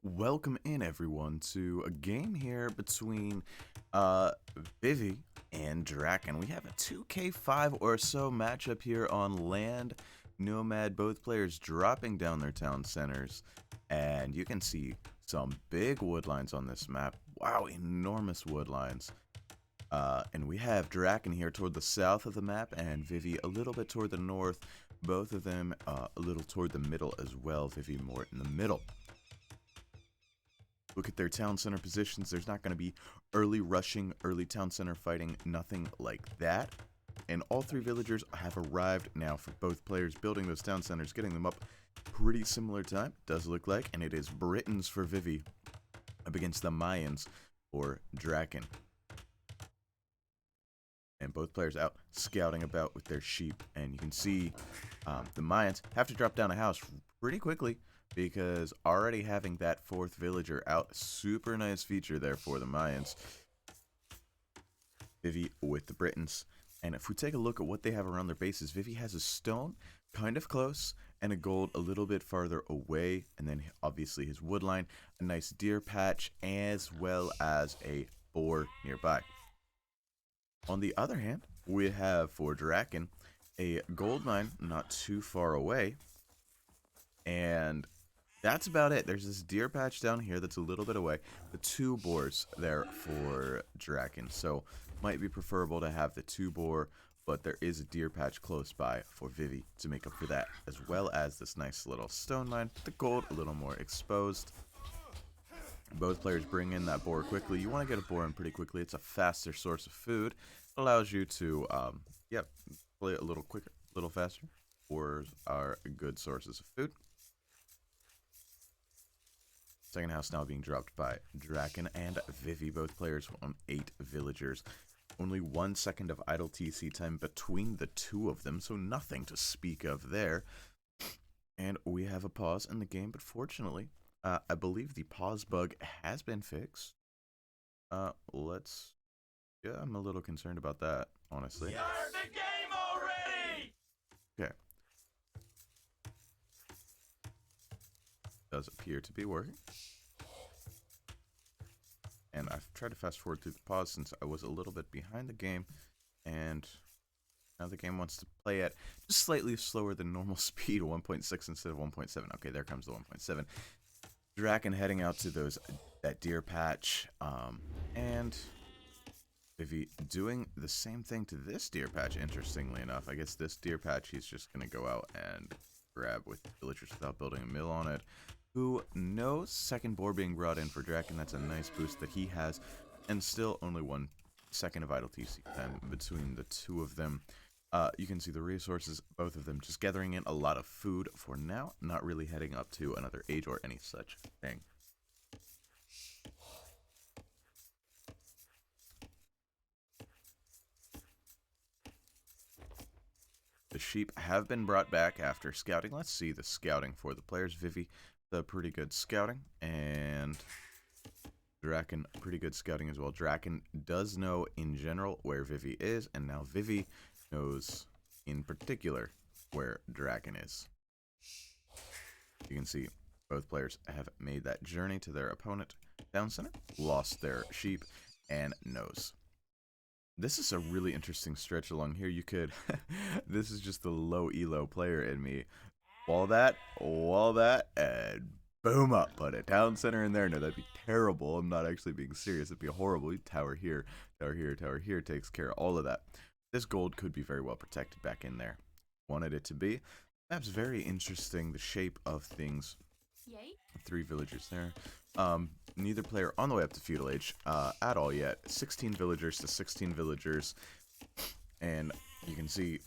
Welcome in everyone to a game here between Vivi and DracKeN. We have a 2K5 or so matchup here on Land Nomad, both players dropping down their town centers, and you can see some big wood lines on this map. Wow, enormous wood lines. And we have DracKeN here toward the south of the map and Vivi a little bit toward the north, both of them a little toward the middle as well, Vivi more in the middle. Look at their town center positions. There's not going to be early rushing, early town center fighting, nothing like that. And all three villagers have arrived now for both players building those town centers, getting them up pretty similar time, does look like. And it is Britons for Vivi up against the Mayans for DracKeN. And both players out scouting about with their sheep. And you can see the Mayans have to drop down a house pretty quickly, because already having that fourth villager out, super nice feature there for the Mayans. Vivi with the Britons. And if we take a look at what they have around their bases, Vivi has a stone kind of close and a gold a little bit farther away. And then obviously his wood line, a nice deer patch, as well as a boar nearby. On the other hand, we have for DracKeN a gold mine not too far away. And that's about it. There's this deer patch down here that's a little bit away. The two boars there for DracKeN. So might be preferable to have the two boar, but there is a deer patch close by for Vivi to make up for that, as well as this nice little stone mine. The gold a little more exposed. Both players bring in that boar quickly. You want to get a boar in pretty quickly. It's a faster source of food. It allows you to, play a little quicker, a little faster. Boars are good sources of food. Second house now being dropped by DracKeN and Vivi, both players on 8 villagers. Only 1 second of idle TC time between the two of them, so nothing to speak of there. And we have a pause in the game, but fortunately, I believe the pause bug has been fixed. I'm a little concerned about that, honestly. Start the game already! Okay. Does appear to be working. And I've tried to fast forward through the pause since I was a little bit behind the game, and now the game wants to play at just slightly slower than normal speed, 1.6 instead of 1.7. Okay, there comes the 1.7. DracKeN heading out to that deer patch, and Vivi doing the same thing to this deer patch, interestingly enough. I guess this deer patch he's just going to go out and grab with villagers without building a mill on it. Who knows? Second boar being brought in for DracKeN. That's a nice boost that he has. And still only 1 second of idle TC time between the two of them. You can see the resources, both of them just gathering in a lot of food for now. Not really heading up to another age or any such thing. The sheep have been brought back after scouting. Let's see the scouting for the players. Vivi, the pretty good scouting, and DracKeN, pretty good scouting as well. DracKeN does know in general where Vivi is, and now Vivi knows in particular where DracKeN is. You can see both players have made that journey to their opponent down center, lost their sheep, and knows. This is a really interesting stretch along here. You could, this is just the low elo player in me. Wall that, and boom up. Put a town center in there. No, that'd be terrible. I'm not actually being serious. It'd be horrible. Tower here, tower here, tower here. Takes care of all of that. This gold could be very well protected back in there. Wanted it to be. Map's very interesting. The shape of things. Yay. 3 villagers there. Neither player on the way up to feudal age at all yet. 16 villagers to 16 villagers. And you can see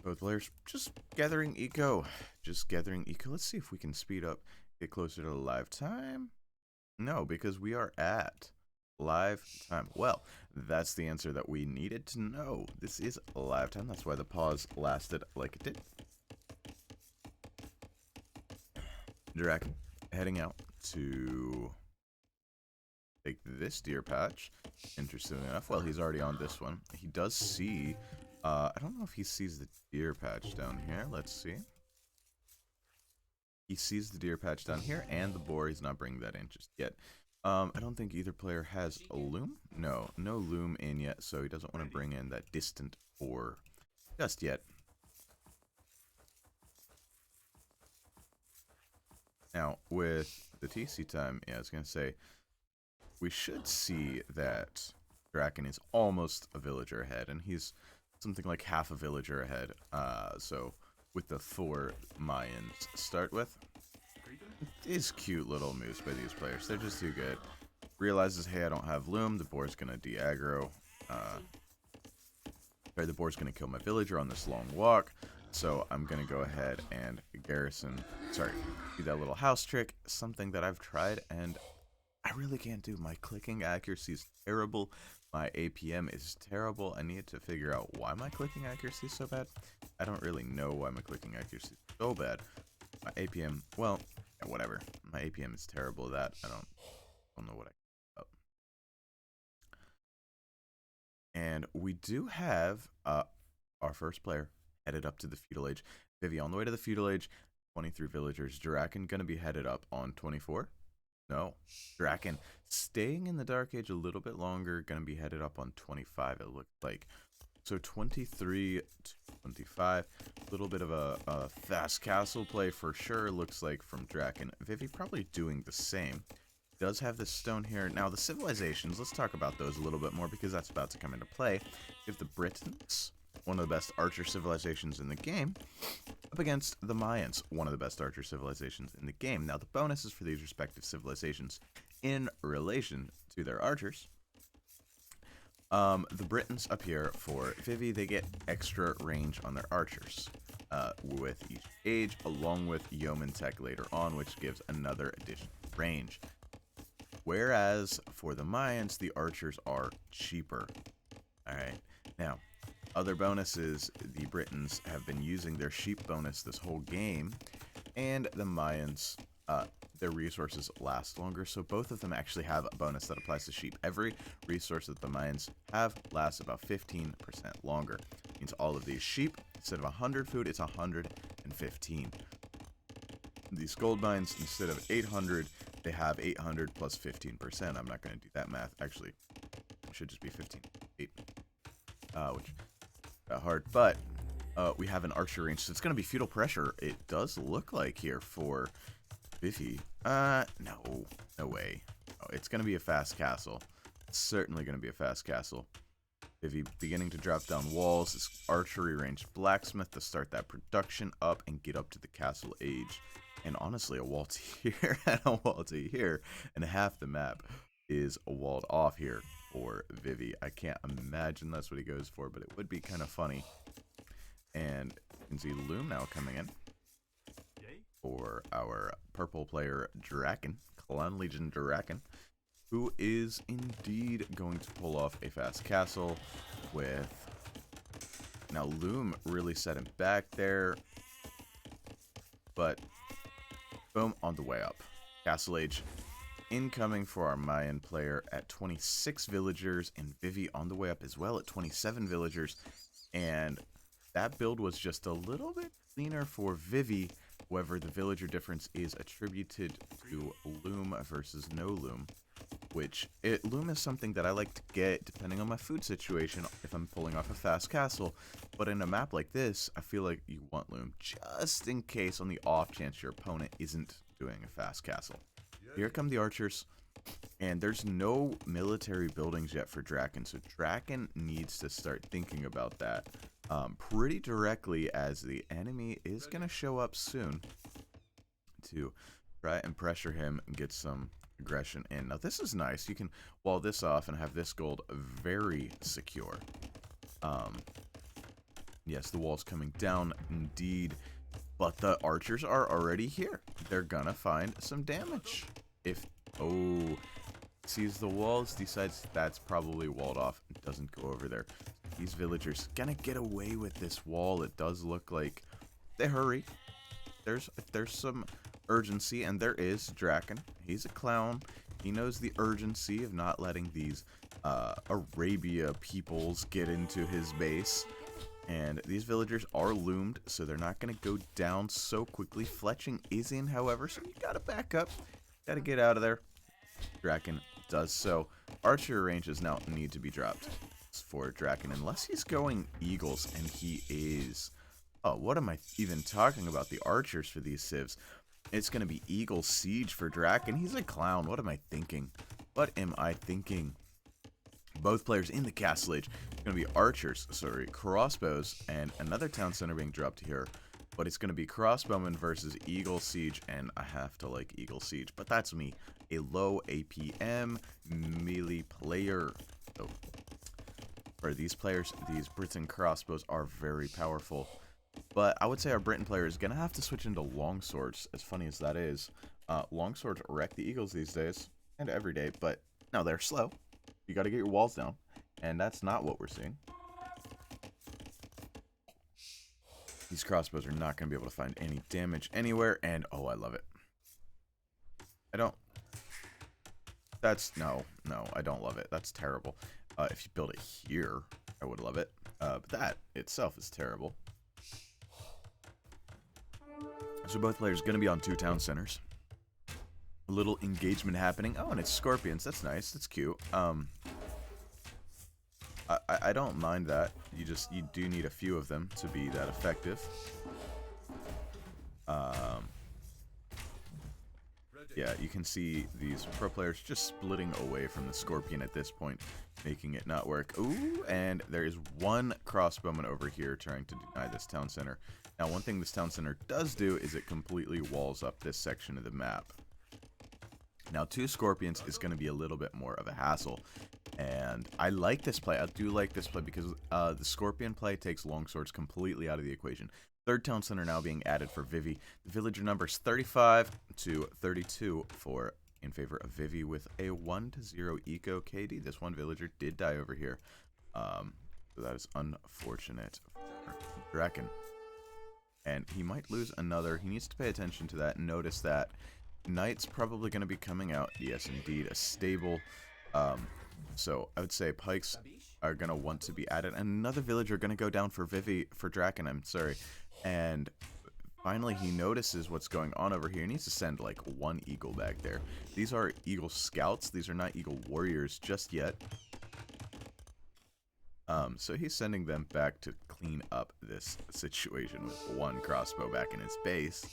both players just gathering eco. Just gathering eco. Let's see if we can speed up, get closer to the live time. No, because we are at live time. Well, that's the answer that we needed to know. This is live time. That's why the pause lasted like it did. DracKeN heading out to take this deer patch. Interestingly enough, well, he's already on this one. He does see, I don't know if he sees the deer patch down here. Let's see. he sees the deer patch down here and the boar. He's not bringing that in just yet. I don't think either player has a loom. No loom in yet, so he doesn't want to bring in that distant boar just yet. Now, with the TC time, yeah, I was going to say, we should see that DracKeN is almost a villager ahead, and he's something like half a villager ahead. So, with the 4 Mayans start with, these cute little moves by these players, they're just too good. Realizes, hey, I don't have loom, the boar's going to de-aggro. The boar's going to kill my villager on this long walk. So I'm going to go ahead and do that little house trick, something that I've tried and I really can't do. My clicking accuracy is terrible. My APM is terrible. I need to figure out why my clicking accuracy is so bad. I don't really know why my clicking accuracy is so bad. My APM, well, yeah, whatever. My APM is terrible at that. I don't know what I... And we do have our first player headed up to the feudal age. Vivi on the way to the feudal age, 23 villagers. DracKeN gonna be headed up on 24. No, DracKeN staying in the dark age a little bit longer, gonna be headed up on 25. It looks like. So 23 to 25, a little bit of a fast castle play for sure. Looks like from DracKeN. Vivi probably doing the same. Does have this stone here. Now the civilizations, let's talk about those a little bit more because that's about to come into play. We have the Britons, one of the best archer civilizations in the game, up against the Mayans, one of the best archer civilizations in the game. Now the bonuses for these respective civilizations in relation to their archers. The Britons up here for Vivi, they get extra range on their archers with each age, along with yeoman tech later on, which gives another additional range. Whereas for the Mayans, the archers are cheaper. Alright, now, other bonuses, the Britons have been using their sheep bonus this whole game, and the Mayans, their resources last longer, so both of them actually have a bonus that applies to sheep. Every resource that the Mayans have lasts about 15% longer. It means all of these sheep, instead of 100 food, it's 115. These gold mines, instead of 800, they have 800 plus 15%. I'm not going to do that math. Actually, it should just be 15. 8. Which hard. But we have an archer range, so it's going to be feudal pressure. It does look like here for Vivi. No way. Oh, it's going to be a fast castle. It's certainly going to be a fast castle. Vivi beginning to drop down walls. This archery range blacksmith to start that production up and get up to the castle age. And honestly, a wall to here and a wall to here, and half the map is walled off here for Vivi. I can't imagine that's what he goes for, but it would be kind of funny. And you can see Loom now coming in for our purple player DracKeN, Clan Legion DracKeN, who is indeed going to pull off a fast castle with... Now Loom really set him back there, but... Boom, on the way up. Castle Age incoming for our Mayan player at 26 villagers, and Vivi on the way up as well at 27 villagers. And that build was just a little bit cleaner for Vivi. However, the villager difference is attributed to Loom versus no Loom. Loom is something that I like to get depending on my food situation if I'm pulling off a fast castle. But in a map like this, I feel like you want Loom just in case on the off chance your opponent isn't doing a fast castle. Here come the archers, and there's no military buildings yet for DracKeN, so DracKeN needs to start thinking about that pretty directly, as the enemy is going to show up soon to try and pressure him and get some aggression in. Now this is nice. You can wall this off and have this gold very secure. Yes, the wall's coming down indeed, but the archers are already here. They're gonna find some damage. Sees the walls, decides that's probably walled off, and doesn't go over there. These villagers gonna get away with this wall. It does look like they hurry. There's some urgency, and there is DracKeN. He's a clown. He knows the urgency of not letting these Arabia peoples get into his base. And these villagers are loomed, so they're not going to go down so quickly. Fletching is in, however, so you got to back up. Got to get out of there. DracKeN does so. Archer ranges now need to be dropped for DracKeN, unless he's going Eagles, and he is. Oh, what am I even talking about? The archers for these civs. It's going to be Eagle Siege for DracKeN. He's a clown. What am I thinking? What am I thinking? Both players in the castle age. It's going to be archers, sorry, crossbows, and another town center being dropped here. But it's going to be crossbowmen versus Eagle Siege, and I have to like Eagle Siege. But that's me, a low APM melee player. So for these players, these Britain crossbows are very powerful. But I would say our Britain player is going to have to switch into longswords, as funny as that is. Longswords wreck the Eagles these days, and every day, but no, they're slow. You got to get your walls down, and that's not what we're seeing. These crossbows are not going to be able to find any damage anywhere, and oh, I love it. No, I don't love it. That's terrible. If you build it here, I would love it. But that itself is terrible. So both players are going to be on 2 town centers. A little engagement happening. Oh, and it's scorpions. That's nice. That's cute. I don't mind that. You do need a few of them to be that effective. Yeah, you can see these pro players just splitting away from the scorpion at this point, making it not work. Ooh, and there is one crossbowman over here trying to deny this town center. Now, one thing this town center does do is it completely walls up this section of the map. Now, 2 scorpions is going to be a little bit more of a hassle. And I like this play. I do like this play because the scorpion play takes longswords completely out of the equation. 3rd town center now being added for Vivi. The villager numbers 35 to 32 in favor of Vivi with a 1-0 eco KD. This one villager did die over here. So that is unfortunate for DracKeN. And he might lose another. He needs to pay attention to that and notice that Knight's probably going to be coming out. Yes, indeed, a stable. So I would say pikes are going to want to be added. And another villager going to go down for DracKeN, I'm sorry. And finally he notices what's going on over here. He needs to send like 1 eagle back there. These are Eagle Scouts. These are not Eagle Warriors just yet. So he's sending them back to clean up this situation with 1 crossbow back in his base.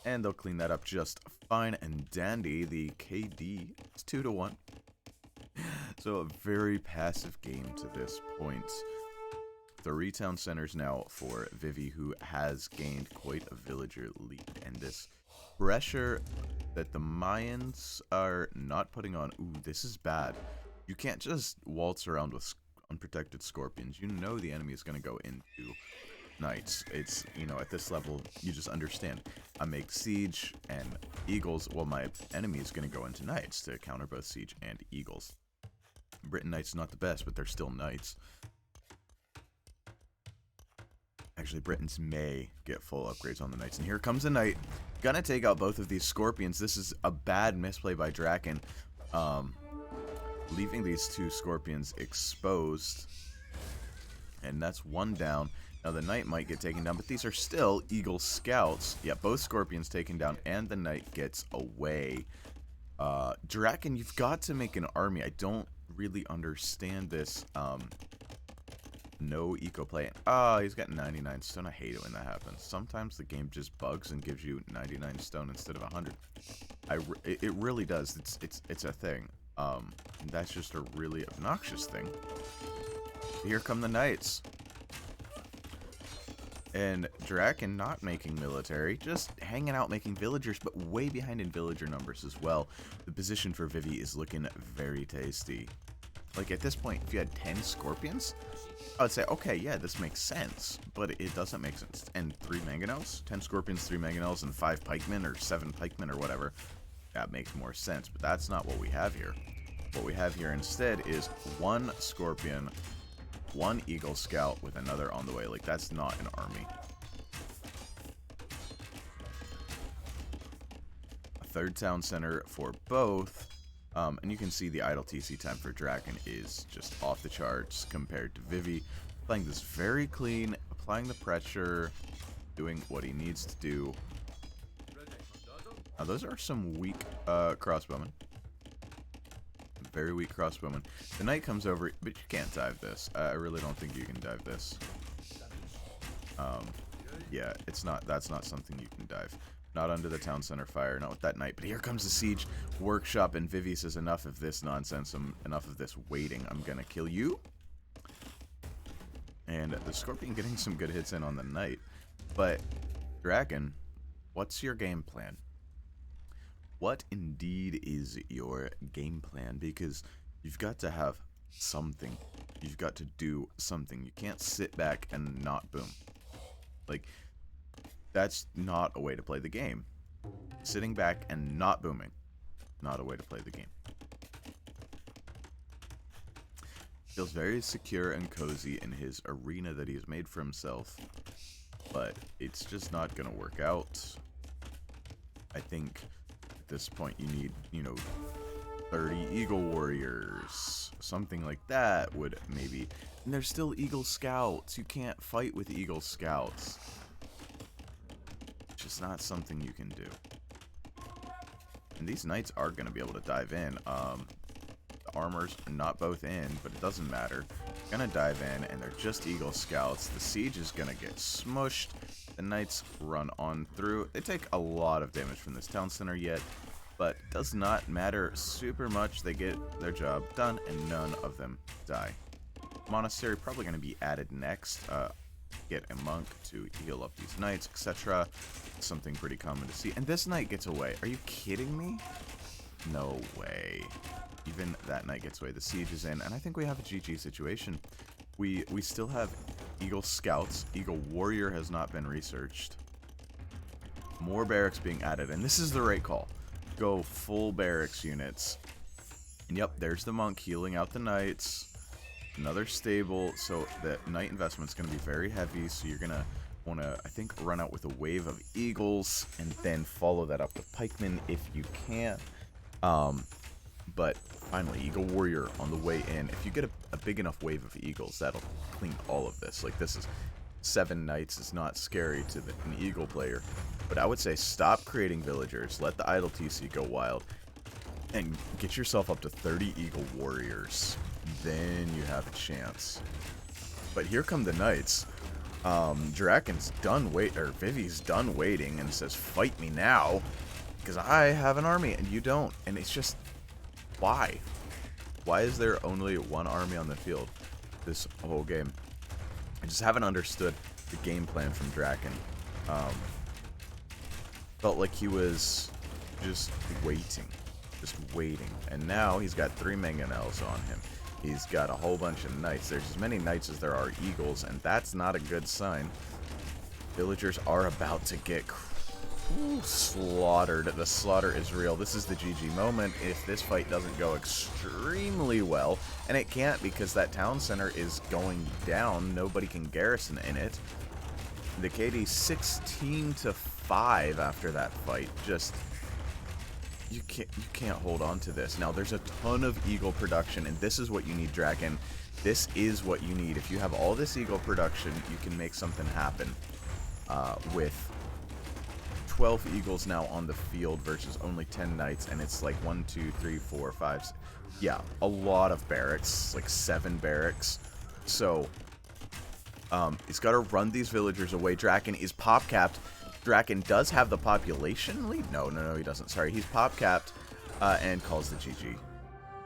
And they'll clean that up just fine and dandy. The KD is 2-1. So a very passive game to this point. 3 town centers now for Vivi, who has gained quite a villager lead. And this pressure that the Mayans are not putting on. Ooh, this is bad. You can't just waltz around with unprotected scorpions. You know the enemy is going to go into Knights. It's, you know, at this level, you just understand. I make Siege and Eagles. Well, my enemy is going to go into Knights to counter both Siege and Eagles. Britain Knights not the best, but they're still Knights. Actually, Britons may get full upgrades on the Knights. And here comes the Knight. Gonna take out both of these Scorpions. This is a bad misplay by DracKeN. Leaving these 2 Scorpions exposed. And that's 1 down. Now, the Knight might get taken down, but these are still Eagle Scouts. Yeah, both Scorpions taken down, and the Knight gets away. DracKeN, you've got to make an army. I don't really understand this. No eco play. He's got 99 stone. I hate it when that happens. Sometimes the game just bugs and gives you 99 stone instead of 100. It really does. It's a thing. That's just a really obnoxious thing. Here come the Knights. And DracKeN not making military, just hanging out making villagers, but way behind in villager numbers as well. The position for Vivi is looking very tasty. Like, at this point, if you had 10 Scorpions, I would say, okay, yeah, this makes sense. But it doesn't make sense. And 3 Mangonels? 10 Scorpions, 3 Mangonels, and 5 Pikemen, or 7 Pikemen, or whatever. That makes more sense, but that's not what we have here. What we have here instead is 1 Scorpion, 1 Eagle Scout with another on the way. Like, that's not an army. A 3rd town center for both. And you can see the idle TC time for DracKeN is just off the charts compared to Vivi. Playing this very clean, applying the pressure, doing what he needs to do. Now, those are some weak crossbowmen. Very weak crossbowmen. The knight comes over, but you can't dive this. I really don't think you can dive this. Yeah, that's not something you can dive. Not under the town center fire, not with that knight. But here comes the siege workshop, and Vivi says, enough of this nonsense, enough of this waiting. I'm gonna kill you. And the Scorpion getting some good hits in on the knight. But, DracKeN, what's your game plan? What indeed is your game plan? Because you've got to have something. You've got to do something. You can't sit back and not boom. Like, that's not a way to play the game. Sitting back and not booming. Not a way to play the game. Feels very secure and cozy in his arena that he has made for himself. But it's just not going to work out. I think at this point you need, 30 Eagle Warriors. Something like that would maybe... And there's still Eagle Scouts. You can't fight with Eagle Scouts. It's just not something you can do. And these knights are going to be able to dive in. The armors are not both in, but it doesn't matter. They're going to dive in, and they're just Eagle Scouts. The siege is going to get smushed. The knights run on through. They take a lot of damage from this town center yet, but it does not matter super much. They get their job done, and none of them die. Monastery probably going to be added next. Get a monk to heal up these knights, etc. Something pretty common to see. And this knight gets away. Are you kidding me? No way. Even that knight gets away. The siege is in, and I think we have a GG situation. We still have Eagle Scouts. Eagle Warrior has not been researched. More barracks being added, and this is the right call. Go full barracks units. And yep, there's the monk healing out the knights. Another stable, so the knight investment's going to be very heavy, so you're going to want to, I think, run out with a wave of eagles, and then follow that up with pikemen if you can. But finally, Eagle Warrior on the way in. If you get a big enough wave of eagles, that'll clean all of this. Like, this is 7 knights is not scary to an eagle player. But I would say stop creating villagers, let the idle TC go wild, and get yourself up to 30 Eagle Warriors. Then you have a chance. But here come the knights. DracKen's done Vivi's done waiting and says, fight me now, because I have an army and you don't. And it's just, why? Why is there only one army on the field this whole game? I just haven't understood the game plan from DracKeN. Felt like he was just waiting. And now he's got 3 mangonels on him. He's got a whole bunch of knights. There's as many knights as there are eagles, and that's not a good sign. Villagers are about to get slaughtered. The slaughter is real. This is the GG moment if this fight doesn't go extremely well, and it can't because that town center is going down. Nobody can garrison in it. The KD 16-5 after that fight. Just... You can't hold on to this. Now, there's a ton of eagle production, and this is what you need, DracKeN. This is what you need. If you have all this eagle production, you can make something happen with 12 eagles now on the field versus only 10 knights, and it's like 1, 2, 3, 4, 5. Yeah, a lot of barracks, like 7 barracks. So, he's got to run these villagers away. DracKeN is pop capped. DracKeN does have the population lead. No, he doesn't. Sorry, he's pop capped and calls the GG.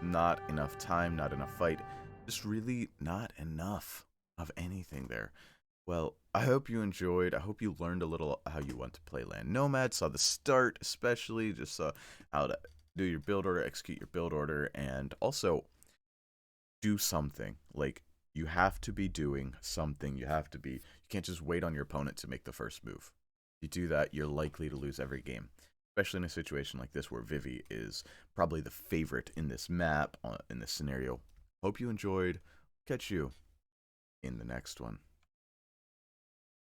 Not enough time, not enough fight. Just really not enough of anything there. Well, I hope you enjoyed. I hope you learned a little how you want to play Land Nomad. Saw the start, especially. Just saw how to do your build order, execute your build order, and also do something. Like, you have to be doing something. You can't just wait on your opponent to make the first move. You do that, you're likely to lose every game, especially in a situation like this where Vivi is probably the favorite in this map, in this scenario. Hope you enjoyed. Catch you in the next one.